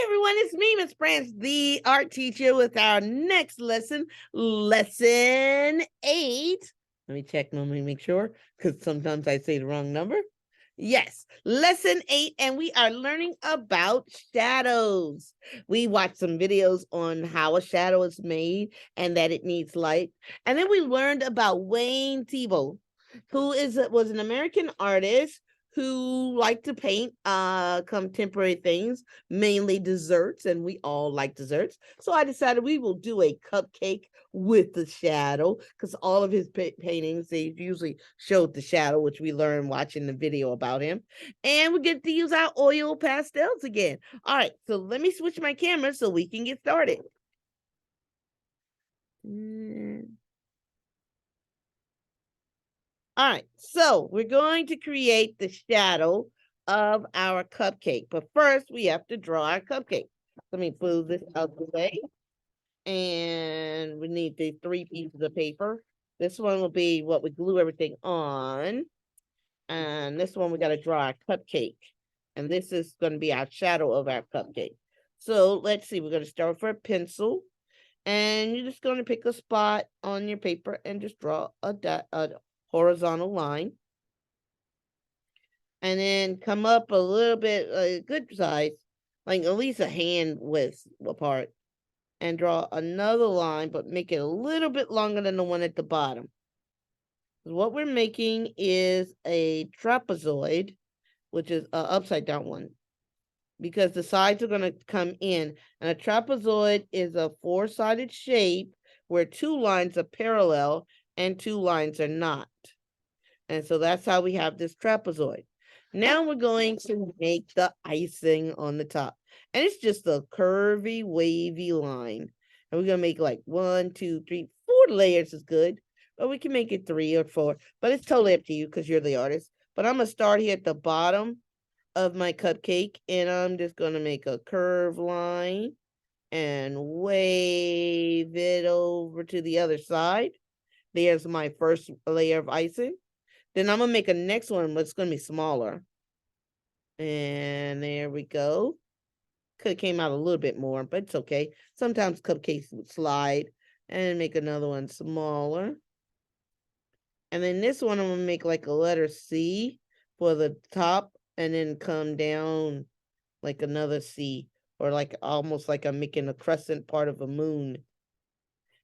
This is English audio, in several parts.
everyone, it's me, Miss Branch, the art teacher, with our next lesson, lesson 8. Let me check, let me make sure, because sometimes I say the wrong number. Yes, lesson 8, and we are learning about shadows. We watched some videos on how a shadow is made and that it needs light. And then we learned about Wayne Thiebaud, who was an American artist who liked to paint contemporary things, mainly desserts, and we all like desserts. So I decided we will do a cupcake with the shadow, because all of his paintings, they usually showed the shadow, which we learned watching the video about him. And we get to use our oil pastels again. All right, so let me switch my camera so we can get started. All right, so we're going to create the shadow of our cupcake. But first, we have to draw our cupcake. Let me move this out of the way. And we need the 3 pieces of paper. This one will be what we glue everything on. And this one, we got to draw our cupcake. And this is going to be our shadow of our cupcake. So let's see, we're going to start with our pencil. And you're just going to pick a spot on your paper and just draw a horizontal line, and then come up a little bit, a good size, like at least a hand width apart, and draw another line, but make it a little bit longer than the one at the bottom. What we're making is a trapezoid, which is an upside down one, because the sides are going to come in, and a trapezoid is a 4-sided shape where 2 lines are parallel and 2 lines are not. And so that's how we have this trapezoid. Now we're going to make the icing on the top. And it's just a curvy, wavy line. And we're going to make like 1, 2, 3, 4 layers is good. Or we can make it 3 or 4. But it's totally up to you because you're the artist. But I'm going to start here at the bottom of my cupcake. And I'm just going to make a curved line and wave it over to the other side. There's my first layer of icing. Then I'm going to make a next one, but it's going to be smaller. And there we go. Could have came out a little bit more, but it's okay. Sometimes cupcakes would slide. And make another one smaller. And then this one, I'm going to make like a letter C for the top. And then come down like another C. Or like almost like I'm making a crescent part of a moon.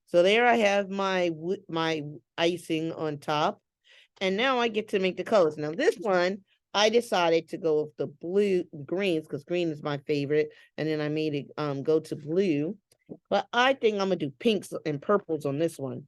So there I have my icing on top. And now I get to make the colors. Now this one, I decided to go with the greens, because green is my favorite. And then I made it go to blue. But I think I'm going to do pinks and purples on this one.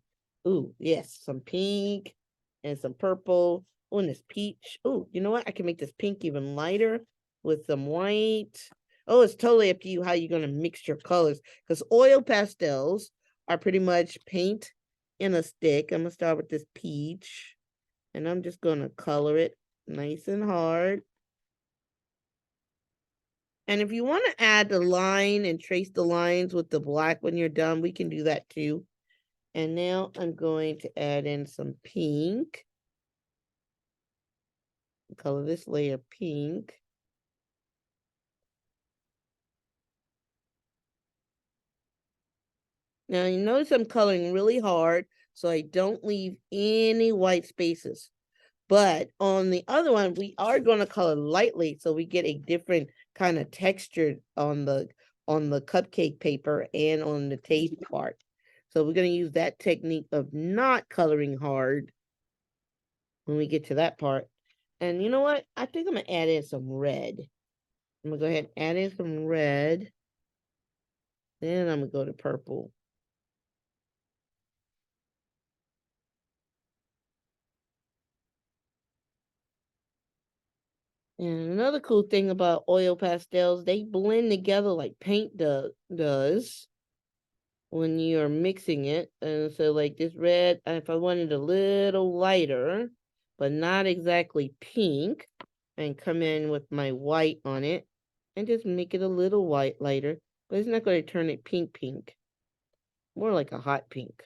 Ooh, yes, some pink and some purple. Oh, and this peach. Oh, you know what? I can make this pink even lighter with some white. Oh, it's totally up to you how you're going to mix your colors. Because oil pastels are pretty much paint in a stick. I'm going to start with this peach. And I'm just going to color it nice and hard. And if you want to add the line and trace the lines with the black when you're done, we can do that too. And now I'm going to add in some pink. Color this layer pink. Now you notice I'm coloring really hard so I don't leave any white spaces. But on the other one, we are going to color lightly so we get a different kind of texture on the cupcake paper and on the taste part. So we're going to use that technique of not coloring hard when we get to that part. And you know what? I think I'm going to add in some red. I'm going to go ahead and add in some red. Then I'm going to go to purple. And another cool thing about oil pastels, they blend together like paint does when you're mixing it. And so like this red, if I wanted a little lighter, but not exactly pink, and come in with my white on it and just make it a little lighter, but it's not going to turn it pink. More like a hot pink.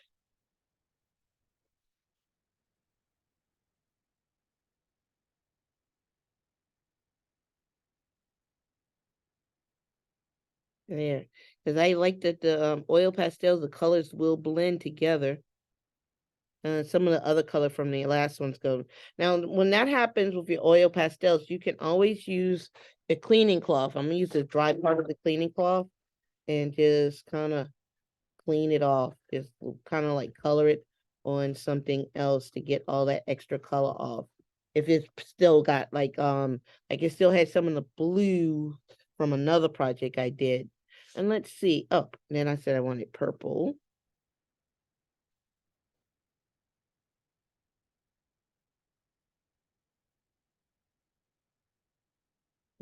there. Because I like that the oil pastels, the colors will blend together. Some of the other color from the last ones go. Now, when that happens with your oil pastels, you can always use a cleaning cloth. I'm gonna use the dry part of the cleaning cloth and just kind of clean it off. Just kind of like color it on something else to get all that extra color off. If it's still got like it still had some of the blue from another project I did. And let's see. Oh, then I said I wanted purple.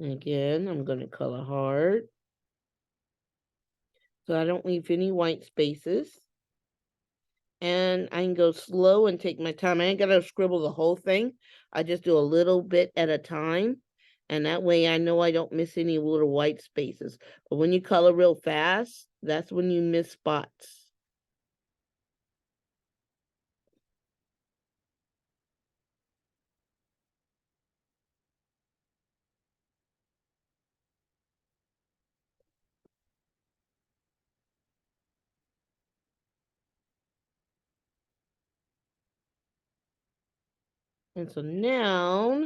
And again, I'm going to color hard so I don't leave any white spaces. And I can go slow and take my time. I ain't gotta scribble the whole thing. I just do a little bit at a time. And that way I know I don't miss any little white spaces. But when you color real fast, that's when you miss spots. And so now,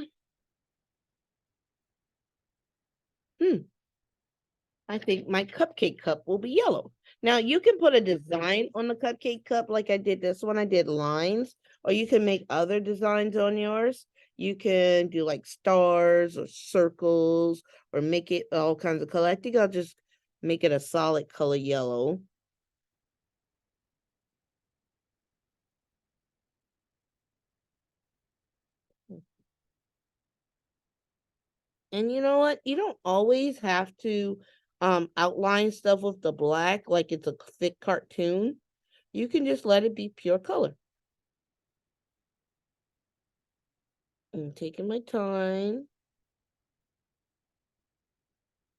hmm, I think my cupcake cup will be yellow. Now you can put a design on the cupcake cup like I did this one. I did lines, or you can make other designs on yours. You can do like stars or circles or make it all kinds of color. I think I'll just make it a solid color yellow. And you know what? You don't always have to outline stuff with the black like it's a thick cartoon. You can just let it be pure color. I'm taking my time.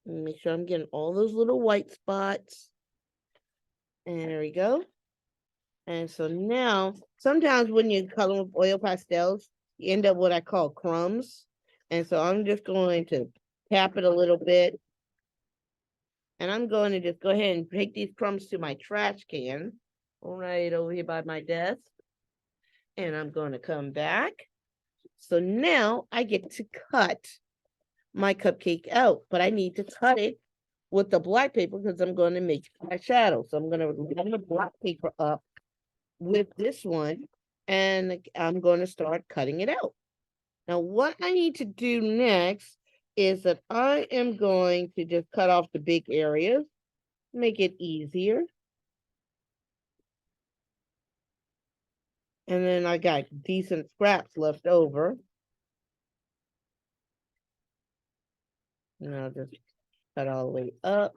Make sure I'm getting all those little white spots. And there we go. And so now, sometimes when you color with oil pastels, you end up what I call crumbs. And so I'm just going to tap it a little bit. And I'm going to just go ahead and take these crumbs to my trash can, right over here by my desk. And I'm going to come back. So now I get to cut my cupcake out, but I need to cut it with the black paper because I'm going to make my shadow. So I'm going to run the black paper up with this one and I'm going to start cutting it out. Now, what I need to do next is that I am going to just cut off the big areas, make it easier. And then I got decent scraps left over. And I'll just cut all the way up.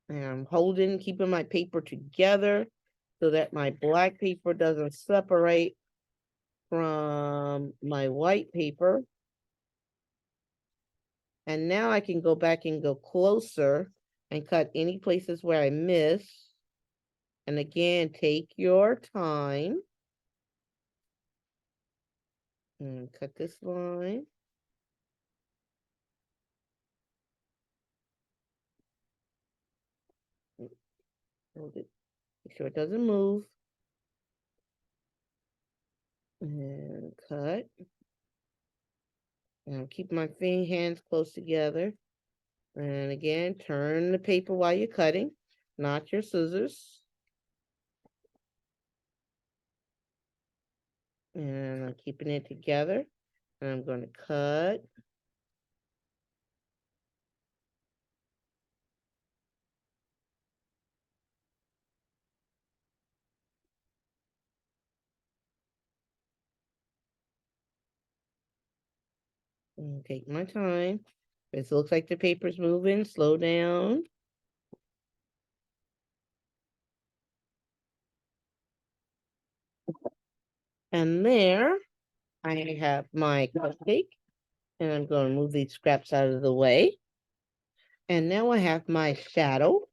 And I'm holding, keeping my paper together so that my black paper doesn't separate from my white paper. And now I can go back and go closer and cut any places where I miss. And again, take your time. And cut this line. Hold it. Make sure it doesn't move. And cut. And keep my hands close together. And again, turn the paper while you're cutting, not your scissors. And I'm keeping it together. And I'm going to cut. And take my time. It looks like the paper's moving. Slow down. And there I have my cupcake. And I'm going to move these scraps out of the way. And now I have my shadow.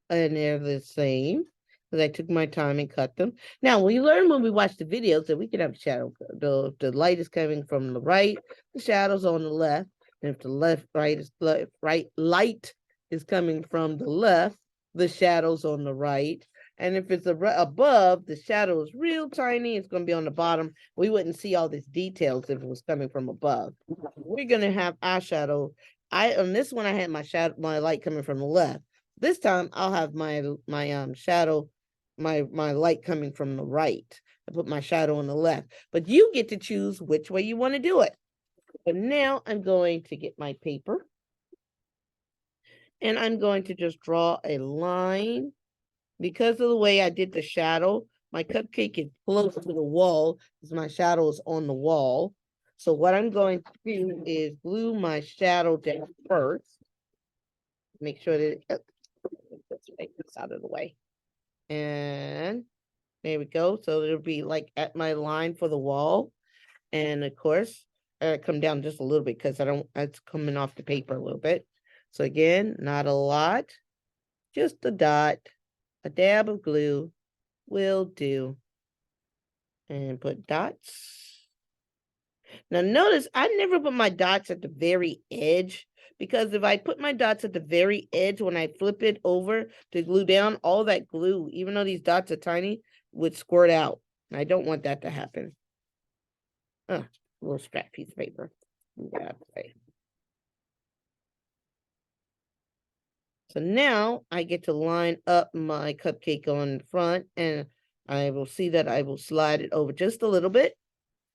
And they're the same. Because I took my time and cut them. Now, we learn when we watch the videos that we can have shadow. The light is coming from the right, the shadow's on the left. And if the left, right is left, right, light is coming from the left, the shadow's on the right. And if it's above, the shadow is real tiny. It's going to be on the bottom. We wouldn't see all these details if it was coming from above. We're going to have our shadow. On this one, I had my light coming from the left. This time, I'll have my shadow, my light coming from the right. I put my shadow on the left. But you get to choose which way you want to do it. But now I'm going to get my paper. And I'm going to just draw a line. Because of the way I did the shadow, my cupcake is close to the wall because my shadow is on the wall. So what I'm going to do is glue my shadow down first. Make sure that let's make this out of the way. And there we go. So it'll be like at my line for the wall. And of course, come down just a little bit because it's coming off the paper a little bit. So again, not a lot, just a dot, a dab of glue will do. And put dots. Now notice I never put my dots at the very edge because if I put my dots at the very edge, when I flip it over to glue down, all that glue, even though these dots are tiny, would squirt out. And I don't want that to happen. A little scrap piece of paper. So now I get to line up my cupcake on the front, and I will see that I will slide it over just a little bit.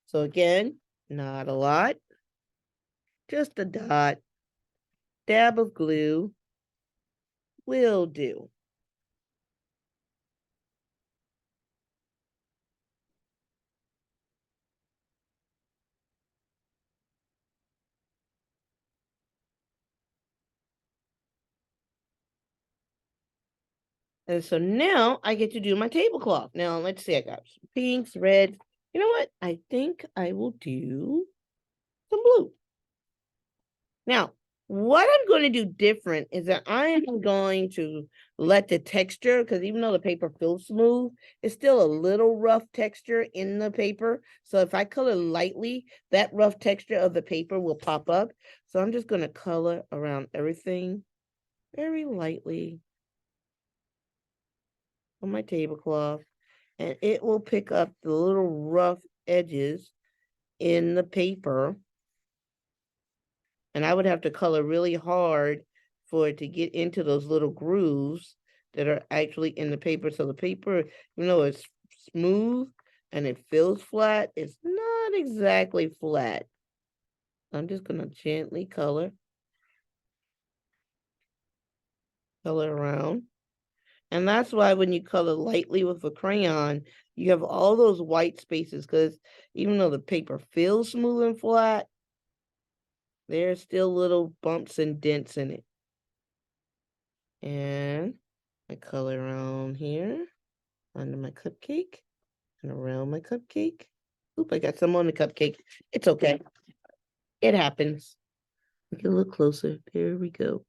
So again, not a lot, just a dot, dab of glue will do. And so now I get to do my tablecloth. Now let's see, I got some pinks, reds. You know what? I think I will do some blue. Now, what I'm going to do different is that I am going to let the texture, because even though the paper feels smooth, it's still a little rough texture in the paper. So if I color lightly, that rough texture of the paper will pop up. So I'm just going to color around everything very lightly on my tablecloth, and it will pick up the little rough edges in the paper. And I would have to color really hard for it to get into those little grooves that are actually in the paper. So the paper, even though it's smooth and it feels flat, it's not exactly flat. I'm just going to gently color around. And that's why when you color lightly with a crayon, you have all those white spaces, because even though the paper feels smooth and flat, there's still little bumps and dents in it. And I color around here under my cupcake and around my cupcake. Oop, I got some on the cupcake. It's okay. It happens. Get a little closer. There we go.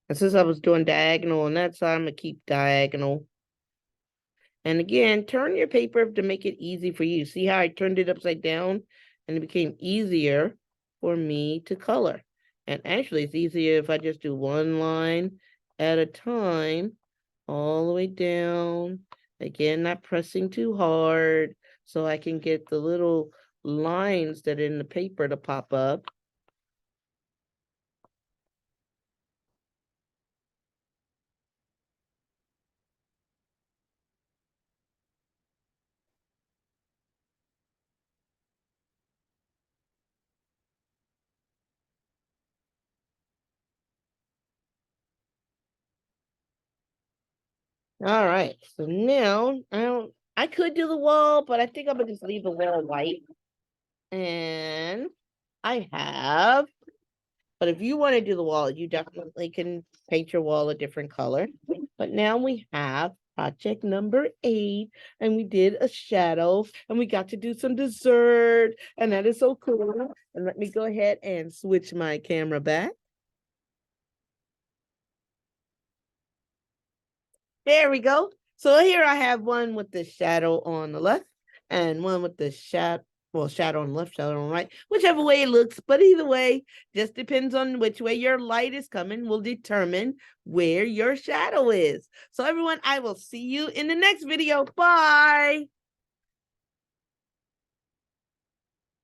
And since I was doing diagonal on that side, I'm going to keep diagonal. And again, turn your paper to make it easy for you. See how I turned it upside down and it became easier for me to color. And actually, it's easier if I just do one line at a time, all the way down. Again, not pressing too hard so I can get the little lines that are in the paper to pop up. All right, so now I could do the wall, but I think I'm gonna just leave the wall white. And I have, but if you want to do the wall, you definitely can paint your wall a different color. But now we have project number 8, and we did a shadow, and we got to do some dessert, and that is so cool. And let me go ahead and switch my camera back. There we go. So here I have one with the shadow on the left and one with the Well, shadow on the left, shadow on the right, whichever way it looks. But either way, just depends on which way your light is coming will determine where your shadow is. So everyone, I will see you in the next video. Bye.